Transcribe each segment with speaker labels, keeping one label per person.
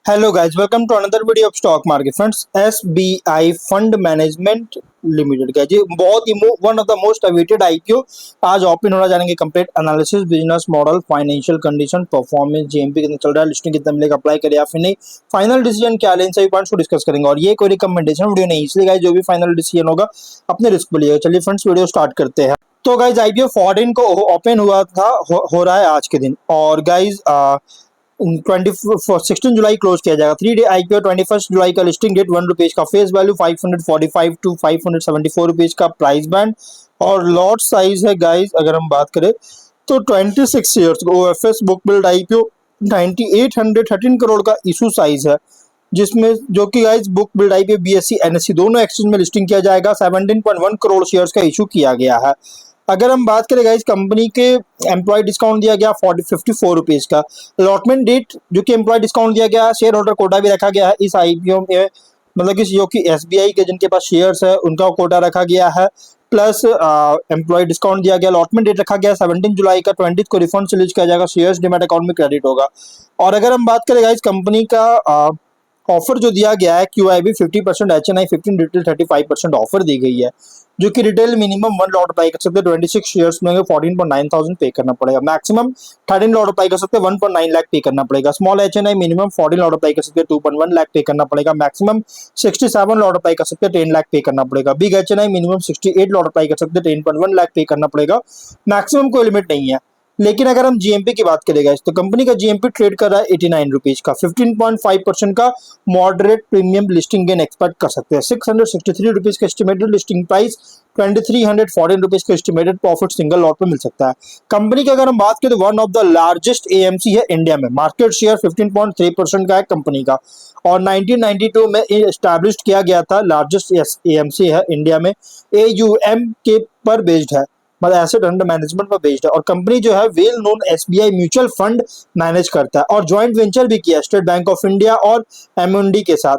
Speaker 1: Hello guys, welcome to another video of stock market friends. SBI fund management limited का जी बहुत ही one of the most awaited IPO आज open होना जानेंगे। Complete analysis, business model, financial condition, performance, GMP कितना चल रहा है, लिस्टिंग कितना मिलेगा, अप्लाई करें या फिर नहीं, फाइनल डिसीजन क्या लें, इन सभी पॉइंट्स को डिस्कस करेंगे। और ये कोई रिकमेंडेशन वीडियो नहीं, इसलिए गाइस जो भी फाइनल डिसीजन होगा अपने रिस्क पर लिएगा। चलिए फ्रेंड्स वीडियो स्टार्ट करते हैं। तो गाइज आईपीओ 14 को ओपन हुआ था, हो रहा है आज के दिन। और गाइज 16 जुलाई क्लोज किया जाएगा। 3 डे आईपीओ, 21 जुलाई का लिस्टिंग डेट, ₹1 का फेस वैल्यू, 545 टू 574 रुपीज का प्राइस बैंड। और लॉट साइज है गाइज अगर हम बात करें तो 26 years OFS book build IPO 9813 crore का इशू साइज है, जिसमें जो कि guys book build IPO BSc NSC दोनों एक्सचेंज में लिस्टिंग किया जाएगा। 17.1 करोड़ शेयर्स का इशू किया गया है। अगर हम बात करें गाइस कंपनी के एम्प्लॉय डिस्काउंट दिया गया 54 रुपीज का। अलॉटमेंट डेट जो कि एम्प्लॉय डिस्काउंट दिया गया, शेयर होल्डर कोटा भी रखा गया है इस आईपीओ में, मतलब कि जो कि एसबीआई के जिनके पास शेयर्स है उनका कोटा रखा गया है, प्लस एम्प्लॉय डिस्काउंट दिया गया। अलॉटमेंट डेट रखा गया 17 जुलाई का, 20 को रिफंड रिलीज किया जाएगा, शेयर्स डीमैट अकाउंट में क्रेडिट होगा। और अगर हम बात करें गाइस कंपनी का ऑफर जो दिया गया है, क्यूआईबी 50%, एचएनआई 15, रिटेल 35% ऑफर दी गई है, जो कि रिटेल मिनिमम 1 लॉट अप्लाई कर सकते हैं 26 शेयर्स में 14.9 थाउजेंड पे करना पड़ेगा। मैक्सिमम 13 लॉट अप्लाई कर सकते हैं 1.9 लाख पे करना पड़ेगा। Small HNI minimum 14 lot apply कर सकते हैं 2.1 लाख पे करना पड़ेगा। मैक्सिमम 67 लॉट अप्लाई कर सकते हैं 10 लाख पे करना पड़ेगा। Big HNI minimum 68 lot apply कर सकते हैं 10.1 लाख पे करना पड़ेगा। मैक्सिमम कोई लिमिट नहीं है। लेकिन अगर हम जीएमपी की बात करेगा तो कंपनी का जीएमपी ट्रेड कर रहा है 89 रुपीज का। 15.5% का moderate premium listing gain expect कर सकते हैं। 663 रुपीज का एस्टिमेटेड लिस्टिंग प्राइस, 2314 रुपीज का एस्टिमेटेड प्रॉफिट सिंगल लॉट पे मिल सकता है। कंपनी की अगर हम बात करें तो one of the largest AMC है इंडिया में। मार्केट शेयर 15.3% का है कंपनी का, और 1992 में एस्टैब्लिश किया गया था। लार्जेस्ट एएमसी है इंडिया में, एयूएम के पर बेस्ड है, मतलब एसेट अंडर मैनेजमेंट पर बेस्ड है। और कंपनी जो है well known SBI mutual fund manage करता है, और ज्वाइंट वेंचर भी किया स्टेट बैंक ऑफ इंडिया और एमएनडी के साथ।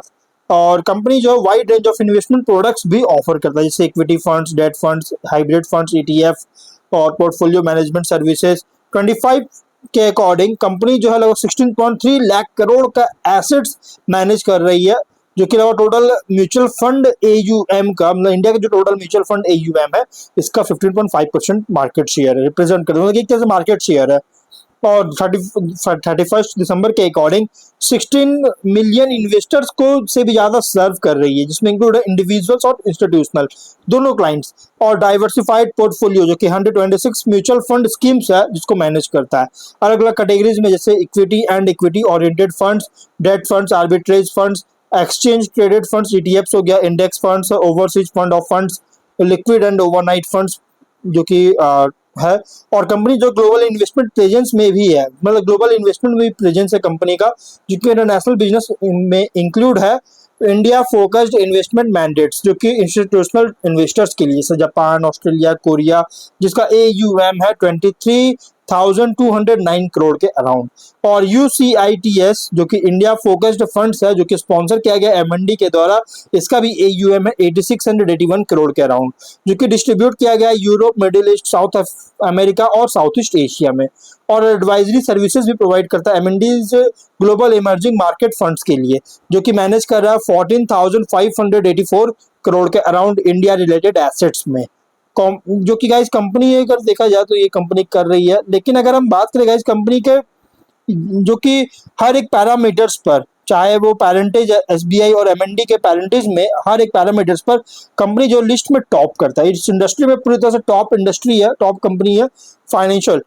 Speaker 1: और कंपनी जो wide range of investment products भी ऑफर करता है, जैसे equity funds, date funds, hybrid funds, ETF और पोर्टफोलियो मैनेजमेंट सर्विसेज। 25 के अकॉर्डिंग कंपनी जो है लगभग 16.3 लाख करोड़ का एसेट्स मैनेज कर रही है, जो कि टोटल म्यूचुअल फंड एयूएम का, मतलब इंडिया का जो टोटल म्यूचुअल फंड एयूएम है इसका 15.5% मार्केट शेयर है, रिप्रेजेंट करता है, मतलब एक तरह से मार्केट शेयर है। और 31 दिसंबर के अकॉर्डिंग 16 मिलियन इन्वेस्टर्स को से भी ज्यादा सर्व कर रही है, जिसमें इंक्लूड है इंडिविजुअल्स और इंस्टीट्यूशनल दोनों क्लाइंट्स। और डाइवर्सिफाइड पोर्टफोलियो जो कि 126 म्यूचुअल फंड स्कीम्स है जिसको मैनेज करता है अलग अलग कैटेगरीज में, जैसे equity and equity oriented funds, date funds, arbitrage funds, exchange traded funds, ETFs हो गया, index funds, overseas fund of funds, liquid and overnight funds जो कि है। और कंपनी जो ग्लोबल इन्वेस्टमेंट प्रेजेंस में भी है, मतलब ग्लोबल इन्वेस्टमेंट में भी प्रेजेंस है कंपनी का, जो इंटरनेशनल बिजनेस में इंक्लूड है इंडिया फोकस्ड इन्वेस्टमेंट मैंडेट्स, जो कि इंस्टीट्यूशनल इन्वेस्टर्स के लिए, जैसे जापान, ऑस्ट्रेलिया, कोरिया, जिसका एयूएम है 23,209 करोड़ के अराउंड। और यूसीआईटीएस जो कि इंडिया फोकस्ड फंड्स है, जो कि स्पॉन्सर किया गया एमएनडी के द्वारा, इसका भी एयूएम है 8681 करोड़ के अराउंड, जो कि डिस्ट्रीब्यूट किया गया Europe, middle east, south America और साउथ ईस्ट एशिया में। और एडवाइजरी सर्विसेज भी प्रोवाइड करता है एमएनडीज ग्लोबल इमर्जिंग मार्केट फंड्स के लिए, जो कि मैनेज कर रहा है 14,584 करोड़ के अराउंड इंडिया रिलेटेड एसेट्स में, जो कि गाइस कंपनी अगर देखा जाए तो ये कंपनी कर रही है। लेकिन अगर हम बात करें गाइस कंपनी के जो कि हर एक पैरामीटर्स पर, चाहे वो पैरेंटेज एसबीआई और एमएनडी के पैरेंटेज में, हर एक पैरामीटर्स पर कंपनी जो लिस्ट में टॉप करता है, इस इंडस्ट्री में पूरी तरह से टॉप इंडस्ट्री है, टॉप कंपनी है फाइनेंशियल।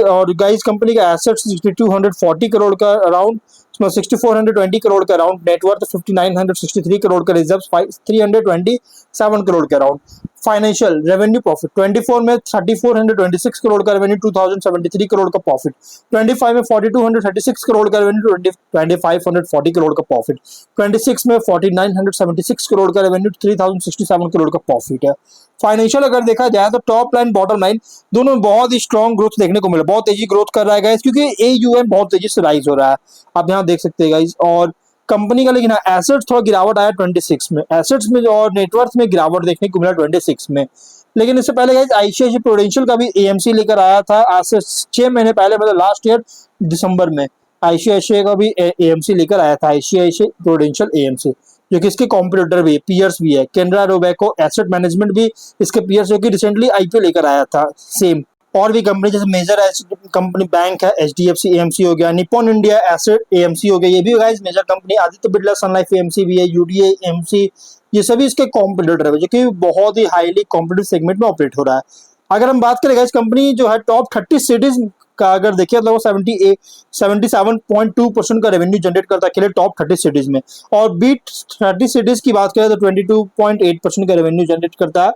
Speaker 1: और गाइस कंपनी का एसेट्स 6240 करोड़ का अराउंड, उसमें 6420 करोड़ का अराउंड नेटवर्थ, 5963 करोड़ का रिजर्व, 327 करोड़ के अराउंड। फाइनेंशियल रेवेन्यू प्रॉफिट 24 में 3426 करोड़ का रेवेन्यू, 2073 करोड़ का प्रॉफिट। 25 में 4236 करोड़ का रेवेन्यू, 2540 करोड़ का प्रॉफिट। 26 में 4976 करोड़ का रेवेन्यू, 3067 करोड़ का प्रॉफिट है। फाइनेंशियल अगर देखा जाए तो टॉप लाइन बॉटम लाइन दोनों बहुत ही स्ट्रॉन्ग ग्रोथ देखने को मिला, बहुत तेजी ग्रोथ कर रहा है गाइस, क्योंकि एयूएम बहुत तेजी से राइज हो रहा है, आप यहाँ देख सकते हैं गाइस। और कंपनी का लेकिन एसेट्स थोड़ा गिरावट आया 26 में, एसेट्स में और नेटवर्थ में गिरावट देखने को मिला 26 में। लेकिन इससे पहले गाइस आईसीआईसीआई प्रूडेंशियल का भी एएमसी लेकर आया था आज से 6 महीने पहले, मतलब लास्ट ईयर दिसंबर में, आईसीआईसीआई का भी एएमसी लेकर आया था, आईसीआईसीआई प्रूडेंशियल एएमसी, जो कि इसके कॉम्पिटिटर भी है, पीयर्स भी है। कैनरा रोबेको एसेट मैनेजमेंट भी इसके पीयर्स, जो कि रिसेंटली आईपीओ लेकर आया था सेम। और भी कंपनी जैसे मेजर कंपनी बैंक है, एचडीएफसी एएमसी हो गया, निप्पॉन इंडिया एसेट एएमसी हो गया, ये भी guys major company. Aditya Birla Sun Life AMC भी है, यूडीए एएमसी, ये सभी इसके कॉम्पिटिटर है, जो कि बहुत ही हाईली कॉम्पिटिटिव सेगमेंट में ऑपरेट हो रहा है। अगर हम बात करें गाइस कंपनी जो है टॉप 30 सिटीज का अगर देखिए तो वो 77.2% का रेवेन्यू जनरेट करता है अकेले टॉप 30 सिटीज में। और बीट 30 सिटीज की बात करें तो 22.8% का रेवेन्यू जनरेट करता है,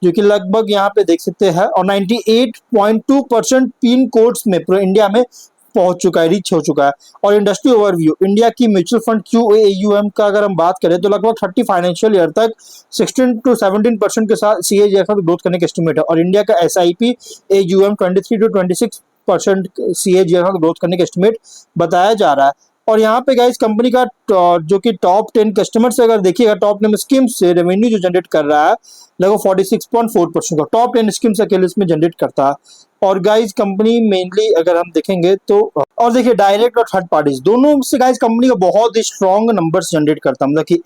Speaker 1: जो कि लगभग यहाँ पे देख सकते हैं। और 98.2% पिन कोड्स में पूरे इंडिया में पहुंच चुका है, रीच हो चुका है। और इंडस्ट्री ओवरव्यू, इंडिया की म्यूचुअल फंड क्यूएएयूएम का अगर हम बात करें तो लगभग 30 फाइनेंशियल ईयर तक 16 to 17% के साथ सीएजीआर का ग्रोथ करने का एस्टिमेट है। और इंडिया का एसआईपी एयूएम 23 to 26% सीएजीआर का ग्रोथ करने का एस्टिमेट बताया जा रहा है। और यहाँ पे गाइस कंपनी का जो कि टॉप 10 कस्टमर से अगर देखिएगा, टॉप 10 स्कीम से रेवेन्यू जो जनरेट कर रहा है लगभग 46.4% का टॉप 10 स्कीम से अकेले इसमें जनरेट करता है। और गाइस कंपनी मेनली अगर हम देखेंगे तो, और देखिए डायरेक्ट और थर्ड पार्टीज दोनों से गाइस कंपनी का बहुत ही स्ट्रॉन्ग नंबर्स जनरेट करता है, मतलब कि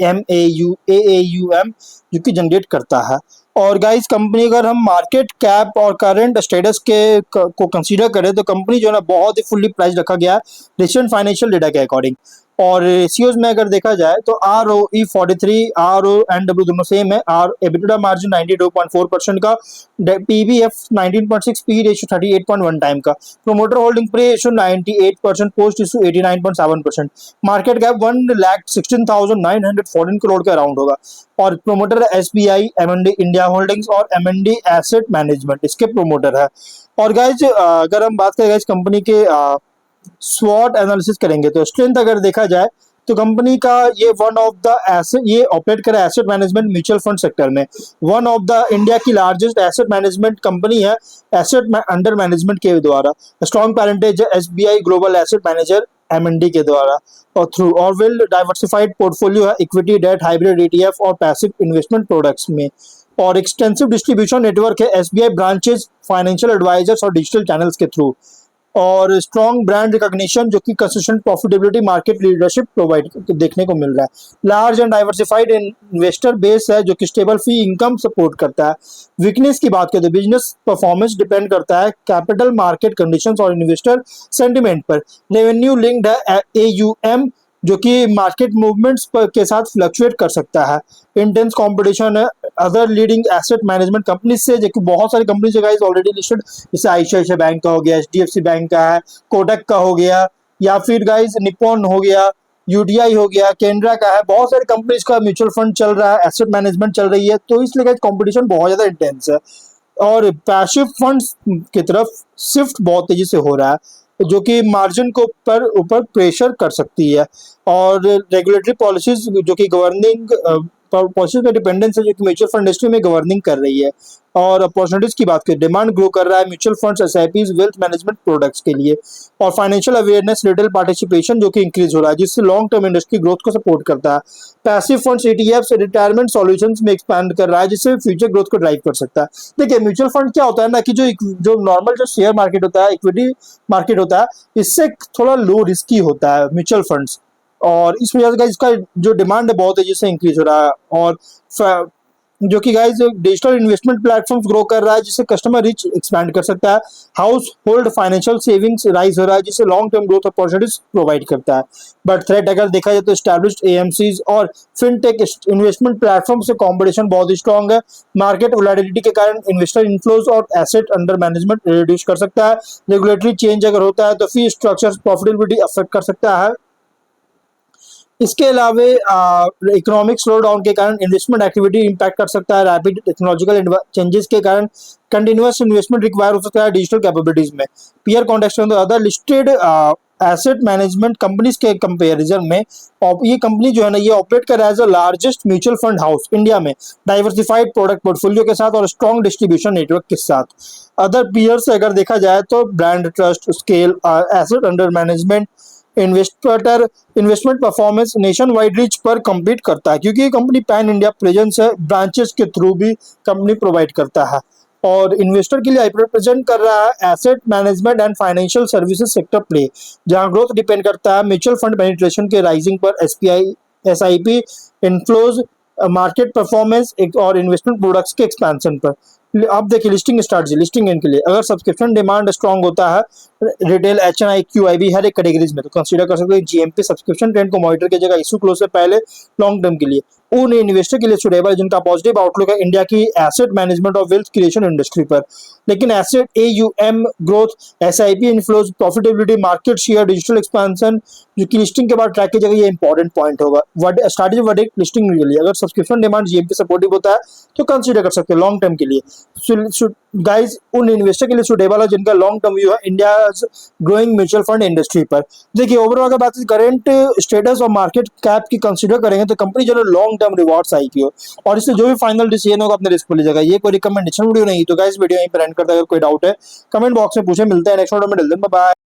Speaker 1: एएयूएम जो कि जनरेट करता है। और गाइस कंपनी अगर हम मार्केट कैप और करंट स्टेटस को कंसीडर करें तो कंपनी जो है ना बहुत ही फुल्ली प्राइस रखा गया है रिसेंट फाइनेंशियल डेटा के अकॉर्डिंग। और रेशियोज में अगर देखा जाए तो R O E 43, R O N W दोनों सेम है। आर एबिटा मार्जिन 92.4% का, पीबीएफ 19.6, पी रेशियो 38.1 टाइम का, promoter holding pre ratio 98%, post issue 89.7%, market cap 1,16,914 crore का अराउंड होगा। और promoter SBI, Amundi India holdings और एमएनडी एसेट मैनेजमेंट इसके promoter है। और गाइज अगर हम बात करें गाइज कंपनी के स्वॉट एनालिसिस करेंगे तो स्ट्रेंथ अगर देखा जाए तो कंपनी का ये वन ऑफ द एसेट, ये ऑपरेट करे asset management mutual fund sector में, वन ऑफ द इंडिया की लार्जेस्ट एसेट मैनेजमेंट कंपनी है एसेट अंडर मैनेजमेंट के द्वारा। स्ट्रॉन्ग पैरेंटेज है SBI global asset manager MND के द्वारा और थ्रू, और वेल डाइवर्सिफाइड पोर्टफोलियो है इक्विटी, डेट, हाइब्रिड ईटीएफ और पैसिव इन्वेस्टमेंट प्रोडक्ट्स में। और एक्सटेंसिव डिस्ट्रीब्यूशन नेटवर्क है एसबीआई ब्रांचेस, फाइनेंशियल एडवाइजर्स और डिजिटल चैनल्स के थ्रू। और स्ट्रॉन्ग ब्रांड रिकॉग्निशन जो कि consistent profitability, market leadership provide देखने को मिल रहा है। Large and diversified investor base है जो कि स्टेबल फी इनकम सपोर्ट करता है। वीकनेस की बात करें तो बिजनेस परफॉर्मेंस डिपेंड करता है कैपिटल मार्केट कंडीशंस और इन्वेस्टर सेंटिमेंट पर। रेवेन्यू लिंक्ड है एयूएम जो कि मार्केट मूवमेंट्स के साथ फ्लक्चुएट कर सकता है। इंटेंस कंपटीशन है other leading asset management company से, जो कि बहुत सारी कंपनी गाइस ऑलरेडी लिस्टेड, जैसे आईसीआईसीआई बैंक का हो गया, एचडीएफसी बैंक का है, कोटक का हो गया, या फिर गाइस निप्पॉन हो गया, यूडीआई हो गया, केनरा का है, बहुत सारी कंपनीज का म्यूचुअल फंड चल रहा है, एसेट मैनेजमेंट चल रही है, तो इसलिए गाइस कंपटीशन बहुत ज्यादा इंटेंस है। और पैसिव फंड्स की तरफ शिफ्ट बहुत तेजी से हो रहा है, जो कि मार्जिन को ऊपर प्रेशर कर सकती है। और रेगुलेटरी पॉलिसीज जो कि गवर्निंग पॉलिसी का डिपेंडेंस है जो कि म्यूचुअल फंड इंडस्ट्री में गवर्निंग कर रही है। और अपॉर्चुनिटीज की बात करें, डिमांड ग्रो कर रहा है mutual funds, SIPs, wealth management products के लिए। और फाइनेंशियल अवेयरनेस, रिटेल पार्टिसिपेशन जो कि इंक्रीज हो रहा है, जिससे लॉन्ग टर्म इंडस्ट्री ग्रोथ को सपोर्ट करता है। Passive funds, ETFs, retirement solutions में एक्सपैंड कर रहा है, जिससे फ्यूचर ग्रोथ को ड्राइव कर सकता है। देखिए म्यूचुअल फंड क्या होता है ना कि जो नॉर्मल जो शेयर मार्केट होता है, इक्विटी मार्केट होता है, इससे थोड़ा लो रिस्की होता है म्यूचुअल फंड्स। और इस वजह से इसका जो डिमांड है बहुत तेजी से इंक्रीज हो रहा है। और जो कि guys digital investment platforms grow कर रहा है, जिससे कस्टमर रीच एक्सपैंड कर सकता है। House hold financial savings rise हो रहा है, जिससे long term growth opportunities provide करता है। बट थ्रेट अगर देखा जाए तो एस्टैब्लिश्ड एएमसीज और फिनटेक इन्वेस्टमेंट प्लेटफॉर्म से कॉम्पिटिशन बहुत ही स्ट्रॉन्ग है। मार्केट वोलेटिलिटी के कारण इन्वेस्टर इनफ्लोज और एसेट अंडर मैनेजमेंट रिड्यूस कर सकता है। रेगुलेटरी चेंज अगर होता है तो फी स्ट्रक्चर प्रॉफिटेबिलिटी अफेक्ट कर सकता है। इसके अलावा इकोनॉमिक स्लो डाउन के कारण इन्वेस्टमेंट एक्टिविटी इंपैक्ट कर सकता है। रैपिड टेक्नोलॉजिकल चेंजेस के कारण कंटिन्यूअस इन्वेस्टमेंट रिक्वायर हो सकता है डिजिटल कैपेबिलिटीज में। पीयर कॉन्टेक्स्ट में other listed asset management companies के कंपेरिजन में ये कंपनी जो है ना ये ऑपरेट कर रहा है as a largest mutual fund house India में, डाइवर्सिफाइड प्रोडक्ट पोर्टफोलियो के साथ और स्ट्रॉन्ग डिस्ट्रीब्यूशन नेटवर्क के साथ। अदर पीयर्स से अगर देखा जाए तो brand trust, scale, asset under management, investment performance, nation wide reach पर कम्पीट करता है, क्योंकि ये कंपनी पैन इंडिया प्रेजेंस है, ब्रांचेस के थ्रू भी कंपनी प्रोवाइड करता है। और इन्वेस्टर के लिए आईपीओ रिप्रेजेंट कर रहा है asset management and financial services sector play, जहां ग्रोथ डिपेंड करता है म्यूचुअल फंड पेनिट्रेशन के राइजिंग पर, SPI SIP inflows, market performance और इन्वेस्टमेंट प्रोडक्ट्स के एक्सपेंशन पर। अब देखिए लिस्टिंग स्ट्रैटेजी, लिस्टिंग एंड के लिए अगर सब्सक्रिप्शन डिमांड स्ट्रांग होता है रिटेल एचएनआई क्यूआईबी हर एक कैटेगरीज में, तो कंसीडर कर सकते हैं जीएमपी सब्सक्रिप्शन ट्रेंड को मॉनिटर की जगह इशू क्लोज से पहले लॉन्ग टर्म के लिए। उन इन्वेस्टर के लिए सुटेबल है जिनका पॉजिटिव आउटलुक है इंडिया की एसेट मैनेजमेंट और वेल्थ क्रिएशन इंडस्ट्री पर। लेकिन asset AUM growth, SIP inflows, profitability, market share, digital expansion जो कि लिस्टिंग के बाद ट्रैक की जगह ये इंपॉर्टेंट पॉइंट होगा। स्ट्रैटेजी वर्डिक्ट लिस्टिंग के लिए अगर सब्सक्रिप्शन डिमांड जीएमपी सपोर्टिव होता है तो कंसीडर कर सकते हैं लॉन्ग टर्म के लिए। गाइस उन इन्वेस्टर के लिए सुटेबल है जिनका लॉन्ग टर्म व्यू है India growing mutual fund industry पर। देखिए ओवरऑल अगर बात करेंट स्टेटस और मार्केट कैप की कंसीडर करेंगे तो कंपनी जो लॉन्ग टर्म रिवॉर्ड्स आईपीओ, और इससे जो भी फाइनल डिसीजन होगा अपने रिस्क पर लीजिएगा। ये कोई रिकमेंडेशन वीडियो नहीं, तो गाइस वीडियो यहीं पर एंड करता है। अगर कोई डाउट है कमेंट बॉक्स में पूछे। मिलते हैं नेक्स्ट वीडियो में। बाय।